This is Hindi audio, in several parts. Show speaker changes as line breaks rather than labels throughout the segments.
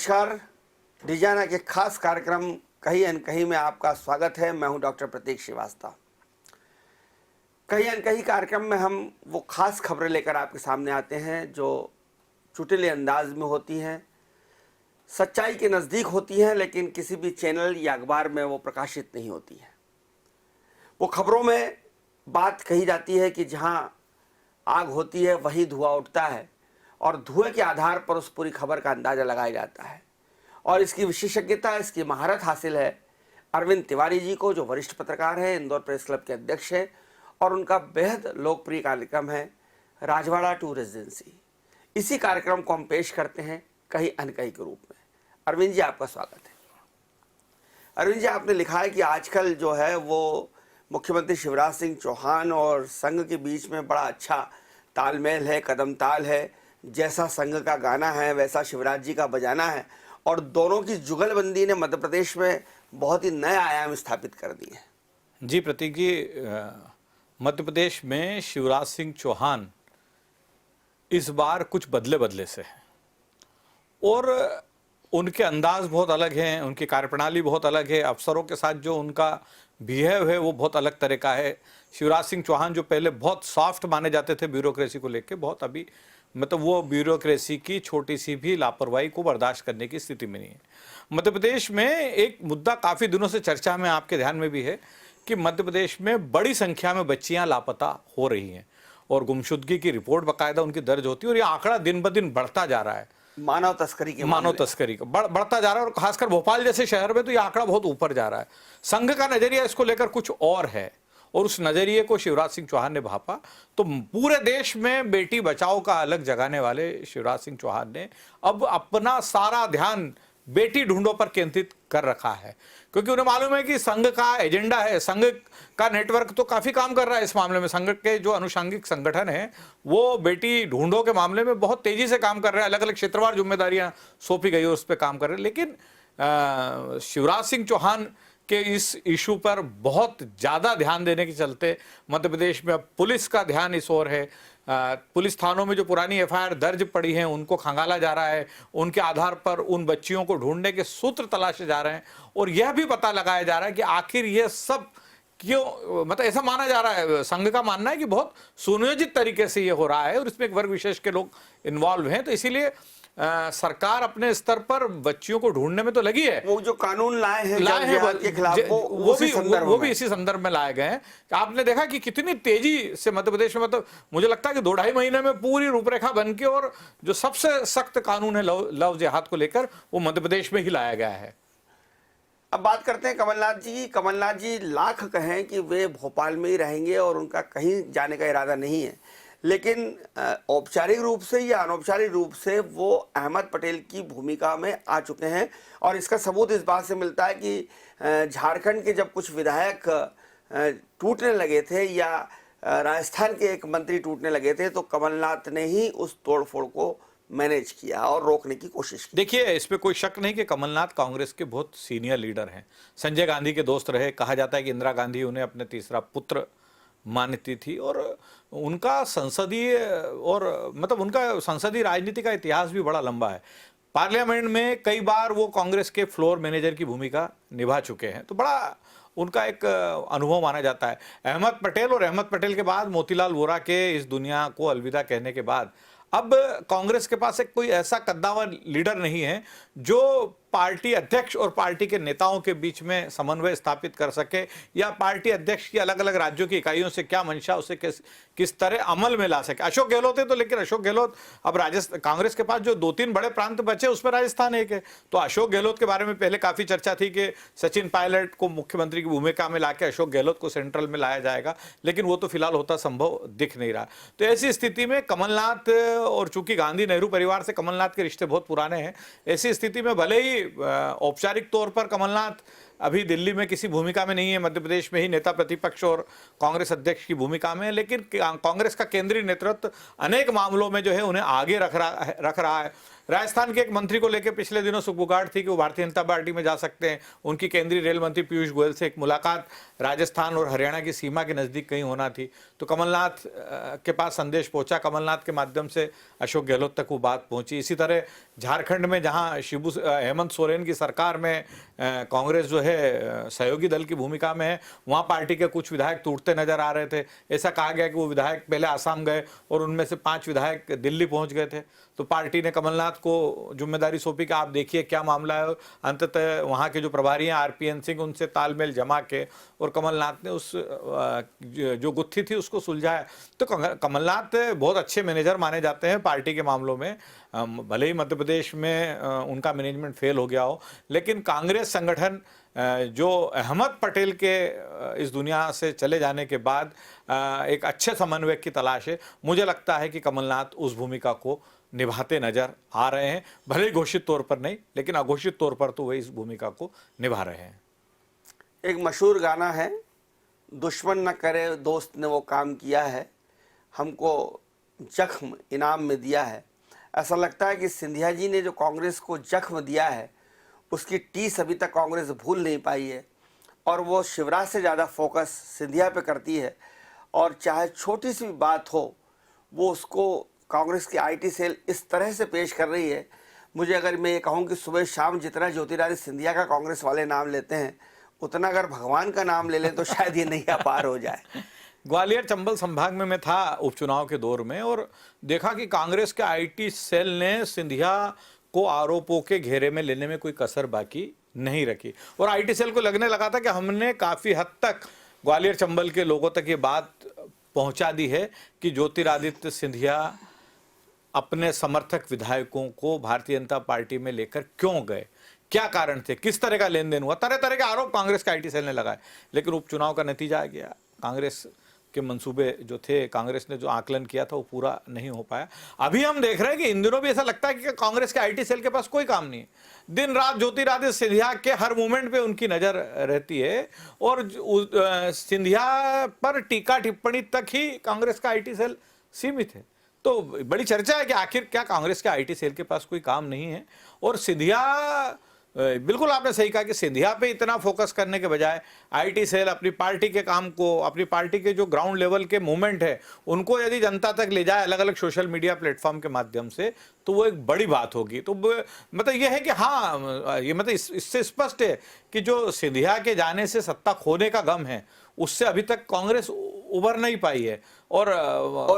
नमस्कार। डिजाना के खास कार्यक्रम कहीं अनकहीं में आपका स्वागत है। मैं हूं डॉक्टर प्रतीक श्रीवास्तव। कहीं अनकहीं कार्यक्रम में हम वो खास खबरें लेकर आपके सामने आते हैं जो चुटीले अंदाज में होती हैं, सच्चाई के नज़दीक होती हैं, लेकिन किसी भी चैनल या अखबार में वो प्रकाशित नहीं होती हैं। वो खबरों में बात कही जाती है कि जहां आग होती है वहीं धुआं उठता है, और धुएं के आधार पर उस पूरी खबर का अंदाज़ा लगाया जाता है। और इसकी विशेषज्ञता, इसकी महारत हासिल है अरविंद तिवारी जी को, जो वरिष्ठ पत्रकार हैं, इंदौर प्रेस क्लब के अध्यक्ष हैं, और उनका बेहद लोकप्रिय कार्यक्रम है राजवाड़ा टू रेजिडेंसी। इसी कार्यक्रम को हम पेश करते हैं कहीं अनकहीं के रूप में। अरविंद जी, आपका स्वागत है। अरविंद जी, आपने लिखा है कि आजकल जो है वो मुख्यमंत्री शिवराज सिंह चौहान और संघ के बीच में बड़ा अच्छा तालमेल है, कदम ताल है। जैसा संघ का गाना है वैसा शिवराज जी का बजाना है, और दोनों की जुगलबंदी ने मध्य प्रदेश में बहुत ही नए आयाम स्थापित कर दिए हैं।
जी प्रतीक जी, मध्य प्रदेश में शिवराज सिंह चौहान इस बार कुछ बदले बदले से हैं, और उनके अंदाज बहुत अलग हैं, उनकी कार्यप्रणाली बहुत अलग है, अफसरों के साथ जो उनका बिहेव है वो बहुत अलग तरह का है। शिवराज सिंह चौहान जो पहले बहुत सॉफ्ट माने जाते थे ब्यूरोक्रेसी को लेकर, बहुत अभी मतलब वो ब्यूरोक्रेसी की छोटी सी भी लापरवाही को बर्दाश्त करने की स्थिति में नहीं है। मध्य प्रदेश में एक मुद्दा काफ़ी दिनों से चर्चा में, आपके ध्यान में भी है, कि मध्य प्रदेश में बड़ी संख्या में बच्चियां लापता हो रही हैं, और गुमशुदगी की रिपोर्ट बाकायदा उनकी दर्ज होती है, और ये आंकड़ा दिन ब दिन बढ़ता जा रहा है। मानव तस्करी का बढ़ता जा रहा है, और खासकर भोपाल जैसे शहर में तो ये आंकड़ा बहुत ऊपर जा रहा है। संघ का नजरिया इसको लेकर कुछ और है, और उस नजरिए को शिवराज सिंह चौहान ने भापा, तो पूरे देश में बेटी बचाओ का अलग जगाने वाले शिवराज सिंह चौहान ने अब अपना सारा ध्यान बेटी ढूंढो पर केंद्रित कर रखा है, क्योंकि उन्हें मालूम है कि संघ का एजेंडा है, संघ का नेटवर्क तो काफी काम कर रहा है इस मामले में। संघ के जो अनुषंगिक संगठन है वो बेटी ढूंढो के मामले में बहुत तेजी से काम कर रहे हैं, अलग अलग क्षेत्रवार जिम्मेदारियां सौंपी गई है, उस पर काम कर रहे हैं। लेकिन शिवराज सिंह चौहान के इस इशू पर बहुत ज़्यादा ध्यान देने के चलते मध्य प्रदेश में अब पुलिस का ध्यान इस ओर है। पुलिस थानों में जो पुरानी एफआईआर दर्ज पड़ी हैं उनको खंगाला जा रहा है, उनके आधार पर उन बच्चियों को ढूंढने के सूत्र तलाशे जा रहे हैं, और यह भी पता लगाया जा रहा है कि आखिर ये सब क्यों, मतलब ऐसा माना जा रहा है, संघ का मानना है कि बहुत सुनियोजित तरीके से ये हो रहा है, और इसमें एक वर्ग विशेष के लोग इन्वॉल्व हैं। तो इसीलिए सरकार अपने स्तर पर बच्चियों को ढूंढने में तो लगी है।
वो जो कानून लाए हैं के खिलाफ,
वो भी इसी संदर्भ में लाए गए हैं। आपने देखा कि कितनी तेजी से मध्य प्रदेश में, मतलब मुझे लगता है कि 2-2.5 महीने में पूरी रूपरेखा बन के, और जो सबसे सख्त कानून है लव जिहाद को लेकर, वो मध्य प्रदेश में ही लाया गया है।
अब बात करते हैं कमलनाथ जी। कमलनाथ जी लाख कहें कि वे भोपाल में ही रहेंगे और उनका कहीं जाने का इरादा नहीं है, लेकिन औपचारिक रूप से या अनौपचारिक रूप से वो अहमद पटेल की भूमिका में आ चुके हैं। और इसका सबूत इस बात से मिलता है कि झारखंड के जब कुछ विधायक टूटने लगे थे, या राजस्थान के एक मंत्री टूटने लगे थे, तो कमलनाथ ने ही उस तोड़फोड़ को मैनेज किया और रोकने की कोशिश की।
देखिए, इस पे कोई शक नहीं कि कमलनाथ कांग्रेस के बहुत सीनियर लीडर हैं, संजय गांधी के दोस्त रहे। कहा जाता है कि इंदिरा गांधी उन्हें अपने तीसरा पुत्र मानती थी, और उनका संसदीय और मतलब उनका संसदीय राजनीति का इतिहास भी बड़ा लंबा है। पार्लियामेंट में कई बार वो कांग्रेस के फ्लोर मैनेजर की भूमिका निभा चुके हैं, तो बड़ा उनका एक अनुभव माना जाता है। अहमद पटेल, और अहमद पटेल के बाद मोतीलाल वोरा के इस दुनिया को अलविदा कहने के बाद अब कांग्रेस के पास एक कोई ऐसा कद्दावर लीडर नहीं है जो पार्टी अध्यक्ष और पार्टी के नेताओं के बीच में समन्वय स्थापित कर सके, या पार्टी अध्यक्ष की अलग अलग राज्यों की इकाइयों से क्या मंशा, उसे किस तरह अमल में ला सके। अशोक गहलोत है तो, लेकिन अशोक गहलोत अब राजस्थान, कांग्रेस के पास जो 2-3 बड़े प्रांत बचे उसमें राजस्थान एक है। तो अशोक गहलोत के बारे में पहले काफी चर्चा थी कि सचिन पायलट को मुख्यमंत्री की भूमिका में लाके अशोक गहलोत को सेंट्रल में लाया जाएगा, लेकिन वो तो फिलहाल होता संभव दिख नहीं रहा। तो ऐसी स्थिति में कमलनाथ, और चूंकि गांधी नेहरू परिवार से कमलनाथ के रिश्ते बहुत पुराने हैं, ऐसी स्थिति में भले ही औपचारिक तौर पर कमलनाथ अभी दिल्ली में किसी भूमिका में नहीं है, मध्य प्रदेश में ही नेता प्रतिपक्ष और कांग्रेस अध्यक्ष की भूमिका में है, लेकिन कांग्रेस का केंद्रीय नेतृत्व अनेक मामलों में जो है उन्हें आगे रख रहा है। राजस्थान के एक मंत्री को लेकर पिछले दिनों सुगबुगाहट थी कि वो भारतीय जनता पार्टी में जा सकते हैं। उनकी केंद्रीय रेल मंत्री पीयूष गोयल से एक मुलाकात राजस्थान और हरियाणा की सीमा के नज़दीक कहीं होना थी, तो कमलनाथ के पास संदेश पहुंचा, कमलनाथ के माध्यम से अशोक गहलोत तक वो बात पहुंची। इसी तरह झारखंड में जहां हेमंत सोरेन की सरकार में कांग्रेस जो है सहयोगी दल की भूमिका में है, वहां पार्टी के कुछ विधायक टूटते नजर आ रहे थे। ऐसा कहा गया कि वो विधायक पहले आसाम गए और उनमें से 5 विधायक दिल्ली पहुंच गए थे, तो पार्टी ने कमलनाथ को जिम्मेदारी सौंपी कि आप देखिए क्या मामला है। अंततः वहां के जो प्रभारी हैं आरपीएन सिंह, उनसे तालमेल जमा के और कमलनाथ ने उस जो गुत्थी थी उसको सुलझाया। तो कमलनाथ बहुत अच्छे मैनेजर माने जाते हैं पार्टी के मामलों में। भले ही मध्य प्रदेश में उनका मैनेजमेंट फेल हो गया हो, लेकिन कांग्रेस संगठन जो अहमद पटेल के इस दुनिया से चले जाने के बाद एक अच्छे समन्वयक की तलाश है। मुझे लगता है कि कमलनाथ उस भूमिका को निभाते नजर आ रहे हैं, भले ही घोषित तौर पर नहीं, लेकिन अघोषित तौर पर तो वह इस भूमिका को निभा रहे हैं।
एक मशहूर गाना है, दुश्मन न करे दोस्त ने वो काम किया है, हमको जख्म इनाम में दिया है। ऐसा लगता है कि सिंधिया जी ने जो कांग्रेस को जख्म दिया है उसकी टीस अभी तक कांग्रेस भूल नहीं पाई है, और वो शिवराज से ज़्यादा फोकस सिंधिया पे करती है, और चाहे छोटी सी भी बात हो वो उसको कांग्रेस की आईटी सेल इस तरह से पेश कर रही है। मुझे अगर मैं ये कहूँ कि सुबह शाम जितना ज्योतिरादित्य सिंधिया का कांग्रेस वाले नाम लेते हैं, उतना अगर भगवान का नाम ले लें तो शायद ये नहीं पार हो जाए।
ग्वालियर चंबल संभाग में मैं था उपचुनाव के दौर में, और देखा कि कांग्रेस के आईटी सेल ने सिंधिया को आरोपों के घेरे में लेने में कोई कसर बाकी नहीं रखी, और आईटी सेल को लगने लगा था कि हमने काफ़ी हद तक ग्वालियर चंबल के लोगों तक ये बात पहुंचा दी है कि ज्योतिरादित्य सिंधिया अपने समर्थक विधायकों को भारतीय जनता पार्टी में लेकर क्यों गए, क्या कारण थे, किस तरह का लेन देन हुआ। तरह तरह के आरोप कांग्रेस के आईटी सेल ने लगाए, लेकिन उपचुनाव का नतीजा आ गया। कांग्रेस के मंसूबे जो थे, कांग्रेस ने जो आकलन किया था वो पूरा नहीं हो पाया। अभी हम देख रहे हैं कि इन दिनों भी ऐसा लगता है कि कांग्रेस के आईटी सेल के पास कोई काम नहीं है। दिन रात ज्योतिरादित्य सिंधिया के हर मूवमेंट पे उनकी नजर रहती है, और सिंधिया पर टीका टिप्पणी तक ही कांग्रेस का आईटी सेल सीमित है। तो बड़ी चर्चा है कि आखिर क्या कांग्रेस के आईटी सेल के पास कोई काम नहीं है। और सिंधिया, बिल्कुल आपने सही कहा कि सिंधिया पे इतना फोकस करने के बजाय आईटी सेल अपनी पार्टी के काम को, अपनी पार्टी के जो ग्राउंड लेवल के मूवमेंट है उनको यदि जनता तक ले जाए अलग अलग सोशल मीडिया प्लेटफॉर्म के माध्यम से, तो वो एक बड़ी बात होगी। तो मतलब ये है कि हाँ, ये मतलब इससे स्पष्ट है कि जो सिंधिया के जाने से सत्ता खोने का गम है, उससे अभी तक कांग्रेस उबर नहीं पाई है। और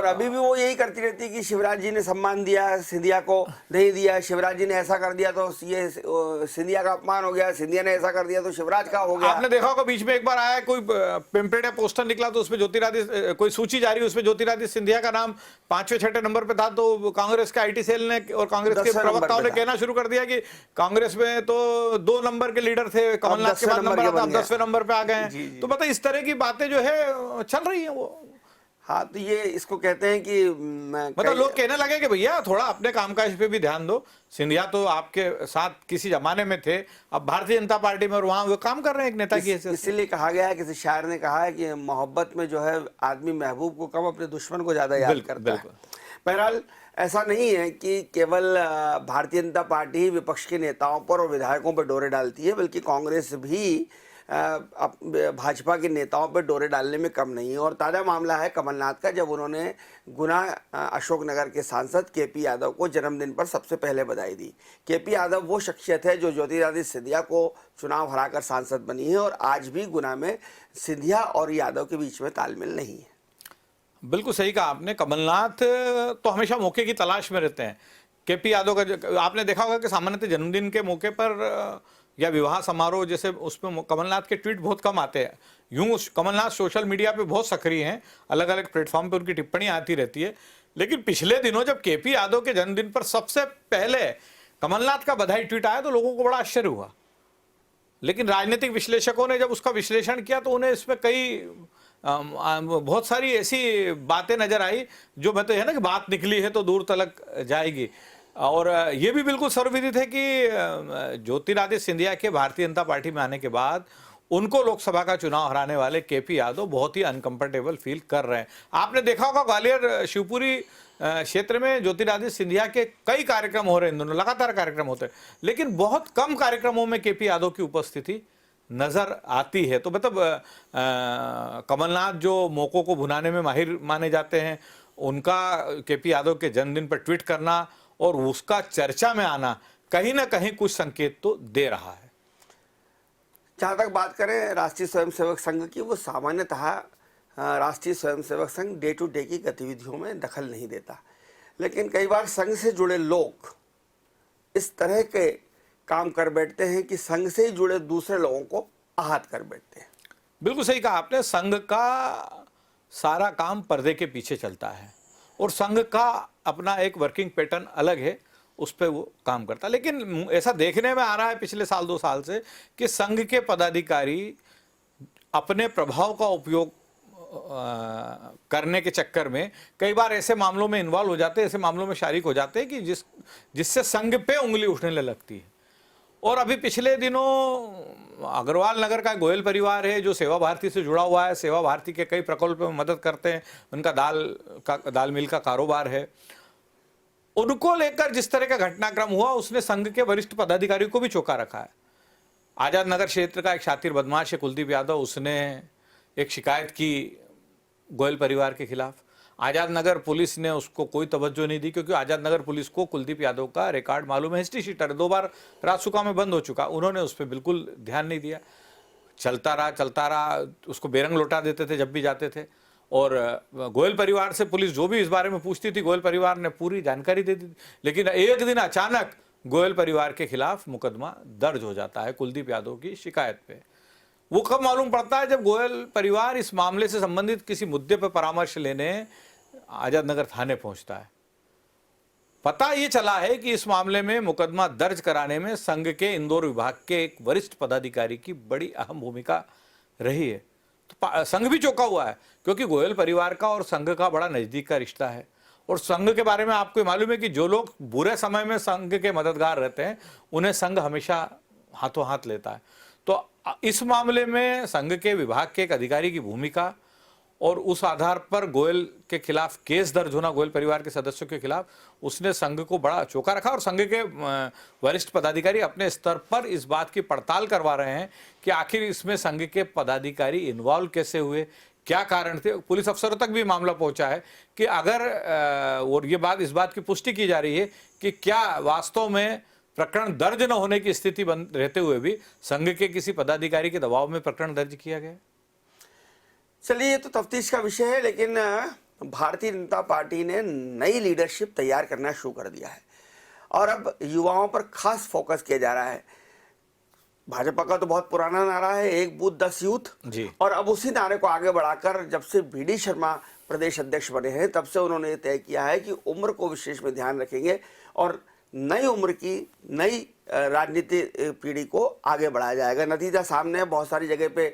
अभी भी वो यही करती रहती है कि शिवराज जी ने सम्मान दिया, सिंधिया को नहीं दिया, शिवराज जी ने ऐसा कर दिया तो ये सिंधिया का अपमान हो गया, सिंधिया ने ऐसा कर दिया तो शिवराज का हो गया।
आपने देखा होगा बीच में एक बार आया कोई पेम्पलेट या पोस्टर निकला, तो उसमें ज्योतिरादित्य, कोई सूची जारी, उसमें ज्योतिरादित्य सिंधिया का नाम 5वें-6वें नंबर पे था, तो कांग्रेस के आईटी सेल ने और कांग्रेस के प्रवक्ताओं ने कहना शुरू कर दिया कि कांग्रेस में तो 2 नंबर के लीडर थे, कमलनाथ के बाद नंबर आता, अब 10वें नंबर पे आ गए हैं। तो मतलब इस तरह की बातें जो है चल रही है वो।
हाँ, तो ये इसको कहते हैं कि
मतलब लोग कहने लगे कि भैया थोड़ा अपने कामकाज पे भी ध्यान दो। सिंधिया तो आपके साथ किसी जमाने में थे, अब भारतीय जनता पार्टी में और वहां वो काम कर रहे हैं एक नेता की हैसियत से।
इसीलिए कहा गया है, किसी शायर ने कहा है कि मोहब्बत में जो है आदमी महबूब को कम अपने दुश्मन को ज्यादा याद करता है। बहरहाल ऐसा नहीं है कि केवल भारतीय जनता पार्टी ही विपक्ष के नेताओं पर और विधायकों पर डोरे डालती है, बल्कि कांग्रेस भी भाजपा के नेताओं पर डोरे डालने में कम नहीं है। और ताज़ा मामला है कमलनाथ का, जब उन्होंने गुना अशोकनगर के सांसद केपी यादव को जन्मदिन पर सबसे पहले बधाई दी। केपी यादव वो शख्सियत है जो ज्योतिरादित्य सिंधिया को चुनाव हराकर सांसद बनी है, और आज भी गुना में सिंधिया और यादव के बीच में तालमेल नहीं है।
बिल्कुल सही कहा आपने। कमलनाथ तो हमेशा मौके की तलाश में रहते हैं। केपी यादव का आपने देखा होगा कि सामान्यतः जन्मदिन के मौके पर या विवाह समारोह जैसे उसमें कमलनाथ के ट्वीट बहुत कम आते हैं। यूं कमलनाथ सोशल मीडिया पे बहुत सक्रिय हैं, अलग अलग प्लेटफॉर्म पे उनकी टिप्पणी आती रहती है। लेकिन पिछले दिनों जब केपी यादव के जन्मदिन पर सबसे पहले कमलनाथ का बधाई ट्वीट आया तो लोगों को बड़ा आश्चर्य हुआ। लेकिन राजनीतिक विश्लेषकों ने जब उसका विश्लेषण किया तो उन्हें इसमें कई बहुत सारी ऐसी बातें नजर आई जो मतलब है ना कि बात निकली है तो दूर तलक जाएगी। और ये भी बिल्कुल सर्वविदित है कि ज्योतिरादित्य सिंधिया के भारतीय जनता पार्टी में आने के बाद उनको लोकसभा का चुनाव हराने वाले केपी यादव बहुत ही अनकंफर्टेबल फील कर रहे हैं। आपने देखा होगा ग्वालियर शिवपुरी क्षेत्र में ज्योतिरादित्य सिंधिया के कई कार्यक्रम हो रहे हैं, इन दोनों लगातार कार्यक्रम होते हैं, लेकिन बहुत कम कार्यक्रमों में केपी यादव की उपस्थिति नजर आती है। तो मतलब कमलनाथ जो मौकों को भुनाने में माहिर माने जाते हैं, उनका केपी यादव के जन्मदिन पर ट्वीट करना और उसका चर्चा में आना कहीं ना कहीं कुछ संकेत तो दे रहा है।
जहाँ तक बात करें राष्ट्रीय स्वयंसेवक संघ की, वो सामान्यतः राष्ट्रीय Swayamsevak Sangh day to day की गतिविधियों में दखल नहीं देता, लेकिन कई बार संघ से जुड़े लोग इस तरह के काम कर बैठते हैं कि संघ से ही जुड़े दूसरे लोगों को आहत कर बैठते हैं।
बिल्कुल सही कहा आपने। संघ का सारा काम पर्दे के पीछे चलता है और संघ का अपना एक वर्किंग पैटर्न अलग है, उस पर वो काम करता है। लेकिन ऐसा देखने में आ रहा है पिछले साल 2 साल से कि संघ के पदाधिकारी अपने प्रभाव का उपयोग करने के चक्कर में कई बार ऐसे मामलों में इन्वॉल्व हो जाते हैं, ऐसे मामलों में शारीक हो जाते हैं कि जिससे संघ पे उंगली उठने लगती है। और अभी पिछले दिनों अग्रवाल नगर का गोयल परिवार है जो सेवा भारती से जुड़ा हुआ है, सेवा भारती के कई प्रकल्पों में मदद करते हैं, उनका दाल मिल का कारोबार है। उनको लेकर जिस तरह का घटनाक्रम हुआ उसने संघ के वरिष्ठ पदाधिकारियों को भी चौंका रखा है। आजाद नगर क्षेत्र का एक शातिर बदमाश है कुलदीप यादव, उसने एक शिकायत की गोयल परिवार के खिलाफ। आजाद नगर पुलिस ने उसको कोई तवज्जो नहीं दी, क्योंकि आजाद नगर पुलिस को कुलदीप यादव का रिकॉर्ड मालूम है, हिस्ट्री शीटर, 2 बार राजसुका में बंद हो चुका, उन्होंने उस पर बिल्कुल ध्यान नहीं दिया। चलता रहा, उसको बेरंग लौटा देते थे जब भी जाते थे। और गोयल परिवार से पुलिस जो भी इस बारे में पूछती थी, गोयल परिवार ने पूरी जानकारी दे दी। लेकिन एक दिन अचानक गोयल परिवार के खिलाफ मुकदमा दर्ज हो जाता है कुलदीप यादव की शिकायत पे। वो कब मालूम पड़ता है? जब गोयल परिवार इस मामले से संबंधित किसी मुद्दे पर परामर्श लेने आजाद नगर थाने पहुंचता है। पता ये चला है कि इस मामले में मुकदमा दर्ज कराने में संघ के इंदौर विभाग के एक वरिष्ठ पदाधिकारी की बड़ी अहम भूमिका रही है। तो संघ भी चौंका हुआ है, क्योंकि गोयल परिवार का और संघ का बड़ा नजदीक का रिश्ता है। और संघ के बारे में आपको मालूम है कि जो लोग बुरे समय में संघ के मददगार रहते हैं उन्हें संघ हमेशा हाथों हाथ लेता है। तो इस मामले में संघ के विभाग के एक अधिकारी की भूमिका और उस आधार पर गोयल के खिलाफ केस दर्ज होना, गोयल परिवार के सदस्यों के खिलाफ, उसने संघ को बड़ा चौंका रखा। और संघ के वरिष्ठ पदाधिकारी अपने स्तर पर इस बात की पड़ताल करवा रहे हैं कि आखिर इसमें संघ के पदाधिकारी इन्वॉल्व कैसे हुए, क्या कारण थे। पुलिस अफसरों तक भी मामला पहुंचा है कि अगर और ये बात, इस बात की पुष्टि की जा रही है कि क्या वास्तव में प्रकरण दर्ज न होने की स्थिति बन रहते हुए भी संघ के किसी पदाधिकारी के दबाव में प्रकरण दर्ज किया गया।
चलिए, ये तो तफ्तीश का विषय है, लेकिन भारतीय जनता पार्टी ने नई लीडरशिप तैयार करना शुरू कर दिया है और अब युवाओं पर खास फोकस किया जा रहा है। भाजपा का तो बहुत पुराना नारा है, एक बूथ 10 यूथ जी, और अब उसी नारे को आगे बढ़ाकर जब से बीडी शर्मा प्रदेश अध्यक्ष बने हैं तब से उन्होंने तय किया है कि उम्र को विशेष में ध्यान रखेंगे और नई उम्र की नई राजनीति पीढ़ी को आगे बढ़ाया जाएगा। नतीजा सामने है, बहुत सारी जगह पे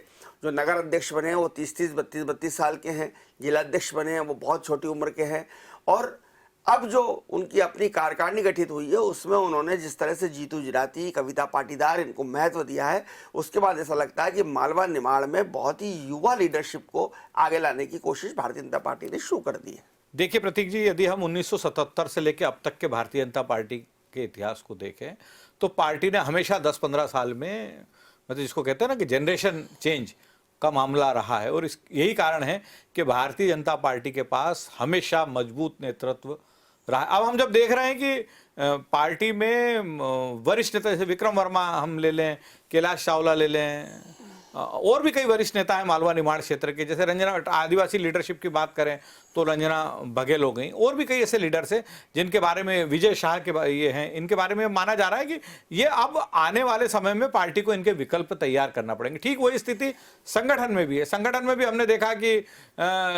जो नगर अध्यक्ष बने हैं वो 30-30, 32-32 साल के हैं, जिला अध्यक्ष बने हैं वो बहुत छोटी उम्र के हैं। और अब जो उनकी अपनी कार्यकारिणी गठित हुई है उसमें उन्होंने जिस तरह से जीतू जिराती, कविता पाटीदार, इनको महत्व दिया है, उसके बाद ऐसा लगता है कि मालवा निमाड़ में बहुत ही युवा लीडरशिप को आगे लाने की कोशिश भारतीय जनता पार्टी ने शुरू कर दी है।
देखिए प्रतीक जी, यदि हम 1977 से लेकर अब तक के भारतीय जनता पार्टी के इतिहास को देखें तो पार्टी ने हमेशा 10-15 साल में, मतलब जिसको कहते हैं ना कि जनरेशन चेंज का मामला रहा है। और यही कारण है कि भारतीय जनता पार्टी के पास हमेशा मजबूत नेतृत्व रहा। अब हम जब देख रहे हैं कि पार्टी में वरिष्ठ नेता जैसे विक्रम वर्मा हम ले लें, कैलाश चावला ले लें, और भी कई वरिष्ठ नेता हैं मालवा निमाड़ क्षेत्र के, जैसे रंजना, आदिवासी लीडरशिप की बात करें तो रंजना बघेल हो गई, और भी कई ऐसे लीडर्स हैं जिनके बारे में, विजय शाह के ये हैं, इनके बारे में माना जा रहा है कि ये अब आने वाले समय में पार्टी को इनके विकल्प तैयार करना पड़ेंगे। ठीक वही स्थिति संगठन में भी है। संगठन में भी हमने देखा कि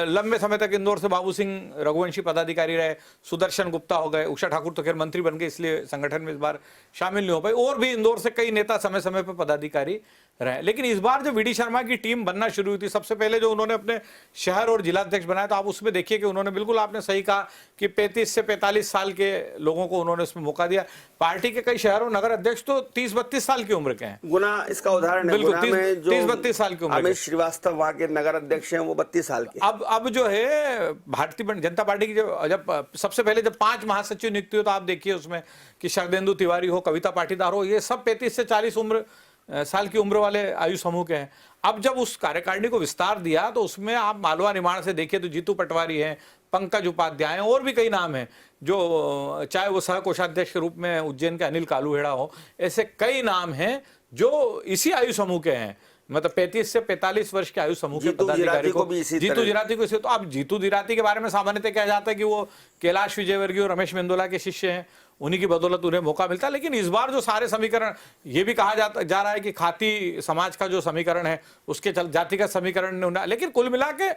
लंबे समय तक इंदौर से बाबू सिंह रघुवंशी पदाधिकारी रहे, सुदर्शन गुप्ता हो गए, उषा ठाकुर तो खैर मंत्री बन गए इसलिए संगठन में इस बार शामिल नहीं हो पाई, और भी इंदौर से कई नेता समय समय पर पदाधिकारी रहे। लेकिन इस बार जो वीडी शर्मा की टीम बनना शुरू हुई थी, सबसे पहले जो उन्होंने अपने शहर और जिला अध्यक्ष बनाया, तो आप उसमें देखिए देखिए कि उन्होंने, बिल्कुल आपने सही कहा कि 35 से 45 साल के लोगों को उन्होंने उसमें मौका दिया। पार्टी के कई शहरों नगर अध्यक्ष तो 30-32 साल की उम्र के हैं।
गुना इसका उदाहरण है।
बिल्कुल,
गुना में जो
30-32 साल की उम्र
अमित
के।
श्रीवास्तव वहां के नगर अध्यक्ष हैं, वो 32 साल के।
अब जो है भारतीय जनता पार्टी की जब सबसे पहले जब 5 महासचिव नियुक्त हुए, तो आप देखिए उसमें कि शरदेंदु तिवारी हो, कविता पाटीदार हो, ये सब 35 से 40 साल की उम्र वाले आयु समूह के हैं। अब जब उस कार्यकारिणी को विस्तार दिया तो उसमें आप मालवा निमाड़ से देखिए तो जीतू पटवारी हैं, पंकज उपाध्याय हैं, और भी कई नाम हैं, जो चाहे वो सह कोषाध्यक्ष के रूप में उज्जैन के अनिल कालूहेड़ा हो, ऐसे कई नाम हैं जो इसी आयु समूह के हैं, मतलब 35 से 45 वर्ष के आयु समूह के पदाधिकारी को। जीतू जिराती को इसी, तो अब जीतू जिराती के बारे में सामान्यतः कहा जाता है कि वो कैलाश विजयवर्गीय और रमेश मेंदोला के शिष्य हैं, उन्हीं की बदौलत उन्हें मौका मिलता है। लेकिन इस बार जो सारे समीकरण, ये भी कहा जा रहा है कि खाती समाज का जो समीकरण है उसके जातिगत समीकरण ने, लेकिन कुल मिला के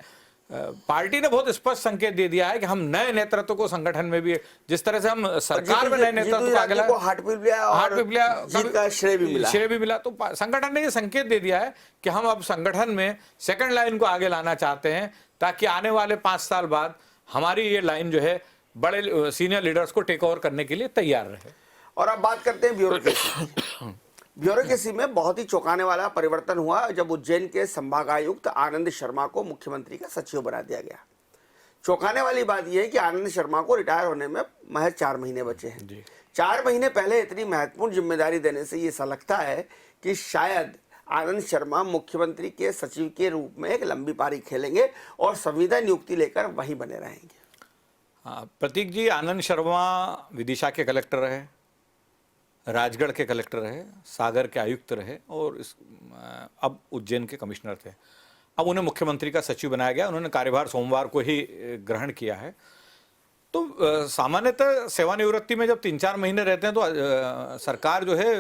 पार्टी ने बहुत स्पष्ट संकेत दे दिया है कि हम नए नेतृत्व को संगठन में भी, जिस तरह से हम सरकार में नए नेतृत्व को आगे लाए,
हार्ट जीत का श्रेय भी मिला,
तो संगठन ने ये संकेत दे दिया है कि हम अब संगठन में सेकंड लाइन को आगे लाना चाहते हैं, ताकि आने वाले 5 साल बाद हमारी ये लाइन जो है बड़े सीनियर लीडर्स को टेक ओवर करने के लिए तैयार रहे।
और अब बात करते हैं ब्यूरोक्रेसी। ब्यूरोक्रेसी में बहुत ही चौंकाने वाला परिवर्तन हुआ जब उज्जैन के संभागायुक्त आनंद शर्मा को मुख्यमंत्री का सचिव बना दिया गया। चौंकाने वाली बात यह है कि आनंद शर्मा को रिटायर होने में महज 4 महीने बचे हैं। 4 महीने पहले इतनी महत्वपूर्ण जिम्मेदारी देने से ये ऐसा लगता है कि शायद आनंद शर्मा मुख्यमंत्री के सचिव के रूप में एक लंबी पारी खेलेंगे और संविदा नियुक्ति लेकर वहीं बने रहेंगे।
प्रतीक जी, आनंद शर्मा विदिशा के कलेक्टर रहे, राजगढ़ के कलेक्टर रहे, सागर के आयुक्त रहे, और अब उज्जैन के कमिश्नर थे। अब उन्हें मुख्यमंत्री का सचिव बनाया गया। उन्होंने कार्यभार सोमवार को ही ग्रहण किया है। तो सामान्यतः सेवानिवृत्ति में जब 3-4 महीने रहते हैं तो सरकार जो है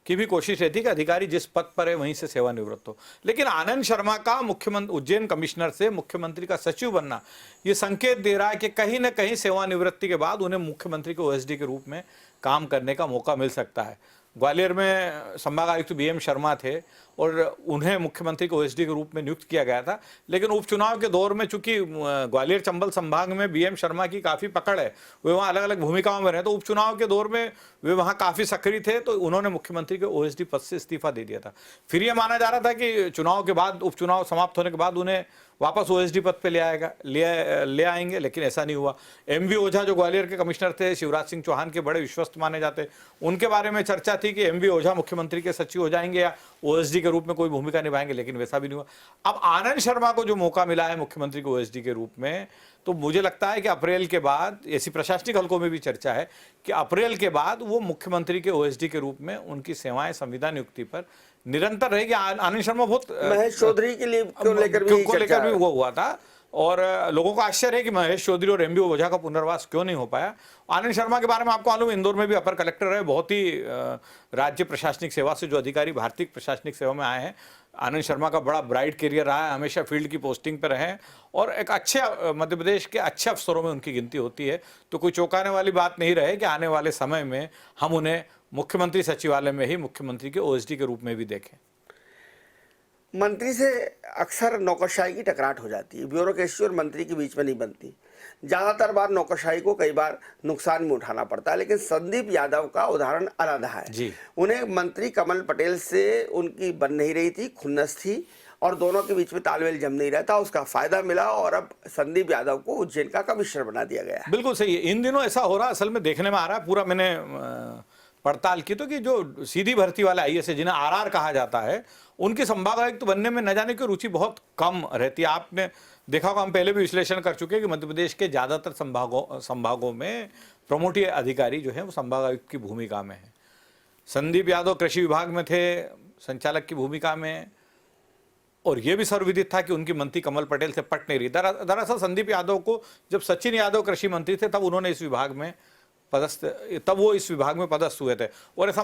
की भी कोशिश रहती है कि अधिकारी जिस पद पर है वहीं से सेवानिवृत्त हो। लेकिन आनंद शर्मा का मुख्यमंत्री उज्जैन कमिश्नर से मुख्यमंत्री का सचिव बनना ये संकेत दे रहा है कि कहीं ना कहीं सेवानिवृत्ति के बाद उन्हें मुख्यमंत्री के ओएसडी के रूप में काम करने का मौका मिल सकता है। ग्वालियर में संभागायुक्त बीएम शर्मा थे और उन्हें मुख्यमंत्री को ओएसडी के रूप में नियुक्त किया गया था। लेकिन उपचुनाव के दौर में चूंकि ग्वालियर चंबल संभाग में बीएम शर्मा की काफ़ी पकड़ है, वे वहाँ अलग अलग भूमिकाओं में रहे, तो उपचुनाव के दौर में वे वहाँ काफ़ी सक्रिय थे, तो उन्होंने मुख्यमंत्री के ओएसडी पद से इस्तीफा दे दिया था। फिर यह माना जा रहा था कि चुनाव के बाद, उपचुनाव समाप्त होने के बाद उन्हें वापस ओएसडी पद पे ले आएंगे, लेकिन ऐसा नहीं हुआ। एमवी ओझा जो ग्वालियर के कमिश्नर थे, शिवराज सिंह चौहान के बड़े विश्वस्त माने जाते, उनके बारे में चर्चा थी कि एमवी ओझा मुख्यमंत्री के सचिव हो जाएंगे या ओएसडी के रूप में कोई भूमिका निभाएंगे, लेकिन वैसा भी नहीं हुआ। अब आनंद शर्मा को जो मौका मिला है मुख्यमंत्री को ओएसडी के रूप में, तो मुझे लगता है कि अप्रैल के बाद, ऐसी प्रशासनिक हलकों में भी चर्चा है कि अप्रैल के बाद वो मुख्यमंत्री के ओएसडी के रूप में उनकी सेवाएं संविदा नियुक्ति पर निरंतर रहेगी। आनंद शर्मा बहुत
महेश चौधरी के लिए को लेकर भी
वो हुआ था, और लोगों को आश्चर्य है कि महेश चौधरी और एमबी ओझा का पुनर्वास क्यों नहीं हो पाया। आनंद शर्मा के बारे में आपको मालूम है, इंदौर में भी अपर कलेक्टर रहे, बहुत ही राज्य प्रशासनिक सेवा से जो अधिकारी भारतीय प्रशासनिक सेवा में आए हैं। आनंद शर्मा का बड़ा ब्राइट करियर रहा है, हमेशा फील्ड की पोस्टिंग पर रहे और एक अच्छे मध्य प्रदेश के अच्छे अफसरों में उनकी गिनती होती है। तो कोई चौंकाने वाली बात नहीं रहे कि आने वाले समय में हम उन्हें मुख्यमंत्री सचिवालय में ही मुख्यमंत्री के ओएसडी के रूप में भी देखें।
मंत्री से अक्सर नौकरशाही की टकराट हो जाती है, ब्यूरोक्रेसी और मंत्री के बीच में नहीं बनती। ज़्यादातर बार नौकरशाही को कई बार नुकसान में उठाना पड़ता है, लेकिन संदीप यादव का उदाहरण अलग है
जी।
उन्हें मंत्री कमल पटेल से उनकी बन नहीं रही थी, खुन्नस थी और दोनों के बीच में तालमेल जम नहीं रहता, उसका फायदा मिला और अब संदीप यादव को उज्जैन का कमिश्नर बना दिया गया है।
बिल्कुल सही है। इन दिनों ऐसा हो रहा है, असल में देखने में आ रहा है, पूरा मैंने पड़ताल की तो कि जो सीधी भर्ती वाला आईएएस है, जिन्हें आरआर कहा जाता है, उनकी संभागायुक्त तो बनने में न जाने की रुचि बहुत कम रहती है। आपने देखा होगा, हम पहले भी विश्लेषण कर चुके हैं कि मध्य प्रदेश के ज़्यादातर संभागों में प्रमोटी अधिकारी जो है वो संभागायुक्त की भूमिका में है। संदीप यादव कृषि विभाग में थे, संचालक की भूमिका में, और ये भी सर्वविदित था कि उनकी मंत्री कमल पटेल से पट नहीं रही। दरअसल संदीप यादव को जब सचिन यादव कृषि मंत्री थे तब उन्होंने इस विभाग में तब वो इस विभाग में पदस्थ हुए थे, और ऐसा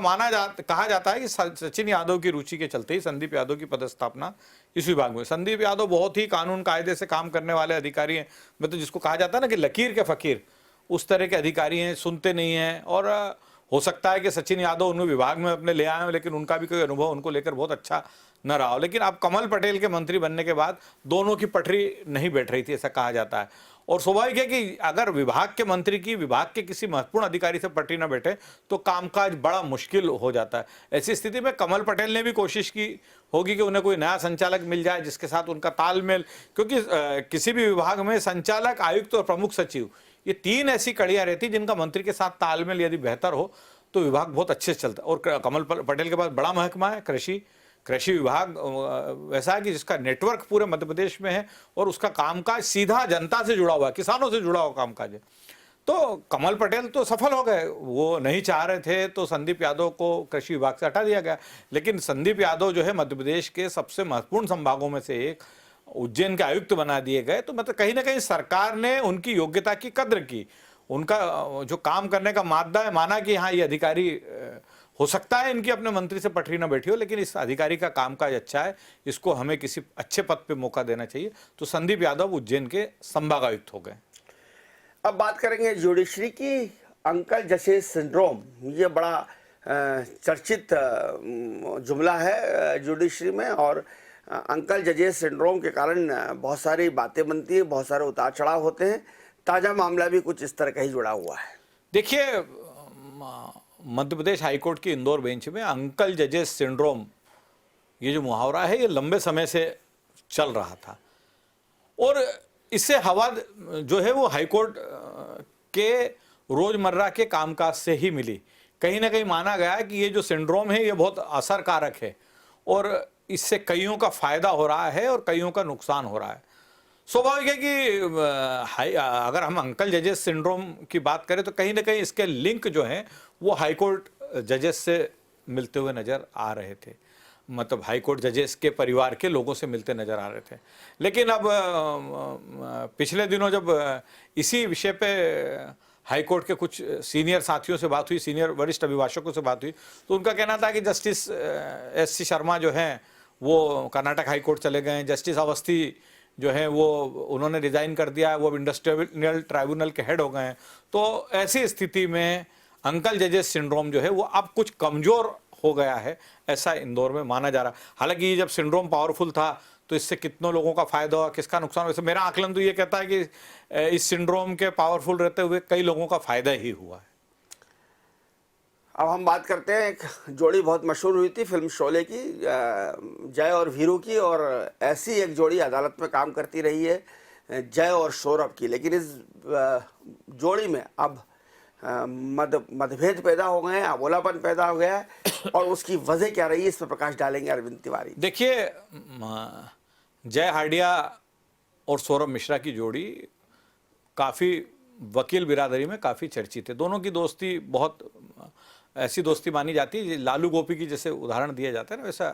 कहा जाता है कि सचिन यादव की रुचि के चलते ही संदीप यादव की पदस्थापना इस विभाग में। संदीप यादव बहुत ही कानून कायदे से काम करने वाले अधिकारी हैं, मतलब जिसको कहा जाता है ना कि लकीर के फकीर, उस तरह के अधिकारी हैं, सुनते नहीं हैं। और हो सकता है कि सचिन यादव उन्हें विभाग में अपने ले आए हों, लेकिन उनका भी कोई अनुभव उनको लेकर बहुत अच्छा न रहा हो। लेकिन अब कमल पटेल के मंत्री बनने के बाद दोनों की पटरी नहीं बैठ रही थी, ऐसा कहा जाता है। और स्वाभाविक है कि अगर विभाग के मंत्री की विभाग के किसी महत्वपूर्ण अधिकारी से पटरी न बैठे तो कामकाज बड़ा मुश्किल हो जाता है। ऐसी स्थिति में कमल पटेल ने भी कोशिश की होगी कि उन्हें कोई नया संचालक मिल जाए जिसके साथ उनका तालमेल, क्योंकि किसी भी विभाग में संचालक, आयुक्त और प्रमुख सचिव, ये 3 ऐसी कड़ियां रहती जिनका मंत्री के साथ तालमेल यदि बेहतर हो तो विभाग बहुत अच्छे से चलता है। और कमल पटेल के पास बड़ा महकमा है, कृषि विभाग वैसा है कि जिसका नेटवर्क पूरे मध्य प्रदेश में है और उसका कामकाज सीधा जनता से जुड़ा हुआ है, किसानों से जुड़ा हुआ कामकाज है। तो कमल पटेल तो सफल हो गए, वो नहीं चाह रहे थे तो संदीप यादव को कृषि विभाग से हटा दिया गया। लेकिन संदीप यादव जो है मध्य प्रदेश के सबसे महत्वपूर्ण संभागों में से एक, उज्जैन के आयुक्त बना दिए गए। तो मतलब कहीं ना कहीं सरकार ने उनकी योग्यता की कद्र की, उनका जो काम करने का मादा है माना कि हाँ ये अधिकारी हो सकता है इनकी अपने मंत्री से पटरी न बैठी हो, लेकिन इस अधिकारी का कामकाज अच्छा है, इसको हमें किसी अच्छे पद पे मौका देना चाहिए। तो संदीप यादव उज्जैन के संभागायुक्त हो गए।
अब बात करेंगे जुडिशरी की। अंकल जजेस सिंड्रोम, ये बड़ा चर्चित जुमला है जुडिशरी में, और अंकल जजेस सिंड्रोम के कारण बहुत सारी बातें बनती है, बहुत सारे उतार चढ़ाव होते हैं। ताज़ा मामला भी कुछ इस तरह का ही जुड़ा हुआ है।
देखिए, मध्य प्रदेश हाईकोर्ट की इंदौर बेंच में अंकल जजेस सिंड्रोम, ये जो मुहावरा है ये लंबे समय से चल रहा था और इससे हवा जो है वो हाईकोर्ट के रोजमर्रा के कामकाज से ही मिली। कहीं ना कहीं माना गया है कि ये जो सिंड्रोम है ये बहुत असरकारक है और इससे कईयों का फायदा हो रहा है और कईयों का नुकसान हो रहा है। स्वाभाविक है कि अगर हम अंकल जजेस सिंड्रोम की बात करें तो कहीं ना कहीं इसके लिंक जो हैं वो हाईकोर्ट जजेस से मिलते हुए नज़र आ रहे थे, मतलब हाईकोर्ट जजेस के परिवार के लोगों से मिलते नज़र आ रहे थे। लेकिन अब पिछले दिनों जब इसी विषय पे हाईकोर्ट के कुछ सीनियर साथियों से बात हुई, सीनियर वरिष्ठ अभिभाषकों से बात हुई, तो उनका कहना था कि जस्टिस एस.सी. शर्मा जो हैं वो कर्नाटक हाईकोर्ट चले गए हैं, जस्टिस अवस्थी जो है वो उन्होंने रिजाइन कर दिया है, वो इंडस्ट्रियल ट्राइब्यूनल के हेड हो गए हैं। तो ऐसी स्थिति में अंकल जजेस सिंड्रोम जो है वो अब कुछ कमज़ोर हो गया है, ऐसा इंदौर में माना जा रहा। हालांकि जब सिंड्रोम पावरफुल था तो इससे कितनों लोगों का फायदा हुआ, किसका नुकसान हुआ, वैसे मेरा आकलन तो ये कहता है कि इस सिंड्रोम के पावरफुल रहते हुए कई लोगों का फायदा ही हुआ है।
अब हम बात करते हैं, एक जोड़ी बहुत मशहूर हुई थी फिल्म शोले की, जय और वीरू की, और ऐसी एक जोड़ी अदालत में काम करती रही है जय और सौरभ की। लेकिन इस जोड़ी में अब मतभेद पैदा हो गए हैं, अबोलापन पैदा हो गया है, और उसकी वजह क्या रही है इस पर प्रकाश डालेंगे अरविंद तिवारी।
देखिए, जय हार्डिया और सौरभ मिश्रा की जोड़ी काफ़ी वकील बिरादरी में काफ़ी चर्चित है। दोनों की दोस्ती बहुत ऐसी दोस्ती मानी जाती है, लालू गोपी की जैसे उदाहरण दिया जाता है ना, वैसा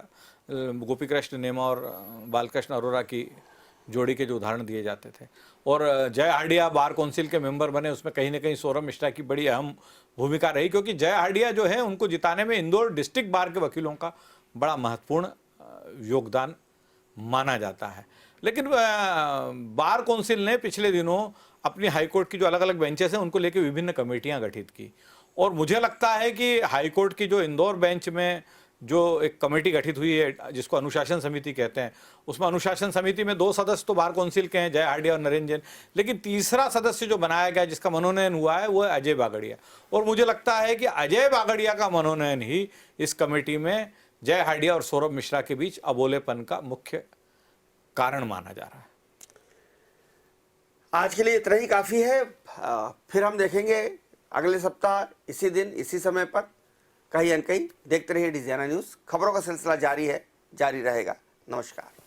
गोपी कृष्ण नेमा और बालकृष्ण अरोरा की जोड़ी के जो उदाहरण दिए जाते थे। और जय हार्डिया बार काउंसिल के मेंबर बने, उसमें कहीं ना कहीं सौरभ मिश्रा की बड़ी अहम भूमिका रही, क्योंकि जय हार्डिया जो है उनको जिताने में इंदौर डिस्ट्रिक्ट बार के वकीलों का बड़ा महत्वपूर्ण योगदान माना जाता है। लेकिन बार काउंसिल ने पिछले दिनों अपनी हाईकोर्ट की जो अलग अलग बेंचेस हैं उनको लेकर विभिन्न कमेटियां गठित की, और मुझे लगता है कि हाईकोर्ट की जो इंदौर बेंच में जो एक कमेटी गठित हुई है जिसको अनुशासन समिति कहते हैं, उसमें अनुशासन समिति में 2 सदस्य तो बार काउंसिल के हैं, जय हार्डिया और नरेंद्र जैन, लेकिन तीसरा सदस्य जो बनाया गया जिसका मनोनयन हुआ है वो है अजय बागड़िया। और मुझे लगता है कि अजय बागड़िया का मनोनयन ही इस कमेटी में जय हार्डिया और सौरभ मिश्रा के बीच अबोलेपन का मुख्य कारण माना जा रहा है।
आज के लिए इतना ही काफ़ी है। फिर हम देखेंगे अगले सप्ताह इसी दिन इसी समय पर कहीं न कहीं। देखते रहिए डिजियाना न्यूज़, खबरों का सिलसिला जारी है, जारी रहेगा। नमस्कार।